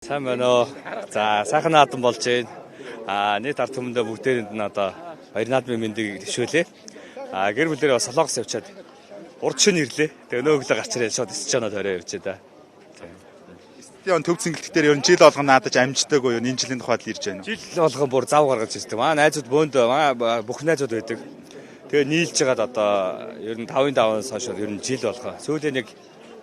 Сайн байна уу. За, сайхан наадам болж байна. Нийт ард түмэндээ бүгдээрэнд нь одоо баяр наадмын мэндийг төшөөлье. Гэр бүлэрээ бас солонгос явчаад урд шөнө ирлээ. Тэгээ өнөө өглөө гарч ирээд шууд стадионод орой явж да. Стадион төв цэнгэлт дээр ер нь жил болгон наадаж амждаг уу? Энэ жилийн тухайд л ирж байна. Жил болгон бүр зав гаргаж ирдэг. Найзууд бөөнд бүх найзууд байдаг. Тэгээ нийлж байгаад одоо ер нь 5-5-аас хойш ер нь жил болгоо. Сүүлийн нэг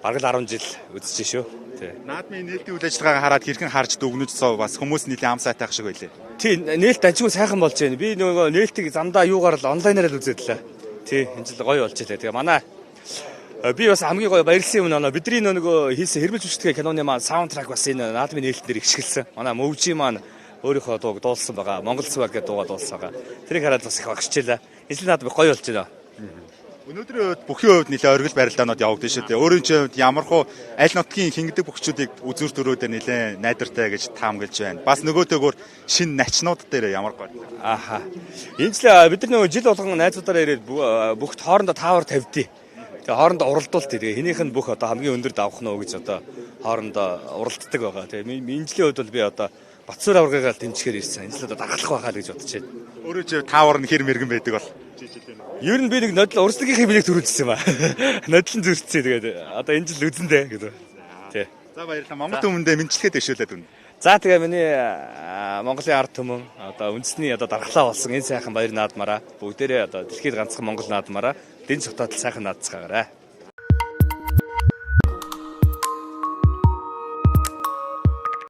бараг л 10 жил үзэж шүү. Наадмын нээлтийн үйл ажиллагааг хараад хэрхэн харж дүгнэж сов бас хүмүүс нийлээ ам сайтайх шиг байлээ. Тий, нээлт ажгүй сайхан болж байна. Би нөгөө нээлтийг замдаа юугаар л онлайнаар л үзээд лээ. Тий, энэ жил гоё болж илээ. Тэгээ манай би бас хамгийн гоё баярлсан юм нөгөө бидний нөгөө хийсэн хэрмэл жүжигтэй киноны маань саундтрак бас энэ наадмын нээлтээр ихшгэлсэн. Манай мөвжи маань өөрийнхөө дууг дуулсан байгаа. Монгол цэвэг гэдэг дуугаа дуулсан байгаа. Тэрийг хараад бас их багшчихлаа. Энэ наадмын гоё болж байна. Өнөөдрийн бүхий хувьд нэлээ оргил барилдаанууд явагдсан шүү дээ. Өөрийн чинь ямархуу аль нутгийн хингэдэг бүхчүүдийг үзүүр төрөөдөө нэлээ найдвартай гэж таамаглаж байна. Бас нөгөөтэйгөр шинэ начнууд дээр ямар гоё. Энэ жил бид нар нөгөө жил болгон найзуудаараа ирээд бүгд хоорондоо таавар тавьдیں۔ Тэгээ хоорондоо уралдуулт. Тэгээ хинийх нь бүх одоо хамгийн өндөр давах нь гэж одоо хоорондоо уралддаг байгаа. Тэгээ энэ жилийн хувьд бол би одоо Батсуур аваргаагаар тэмцэхээр ирсэн. Энэ жил одоо дарахлах байхаа л гэж бодож байна. Өөрөө чи таавар нь хэр мэрэгэн байдаг бол. Ер нь би нэг нодлон урсгалынхаа билег төрүүлсэн юм аа. Нодлон зүрхцээ тэгээд одоо энэ жил үзэндээ гэдэг. Тий. За баярлалаа. Монгол түмэндээ мэдчилгээд төшөөлөд өгнө. За тэгээ миний Монголын ард түмэн одоо үндэсний одоо дархлаа болсон энэ сайхан баяр наадмаараа бүгдээрээ одоо дэлхийд ганцхан Монгол наадмаараа дэн цогтоод сайхан наадцгаагаарай.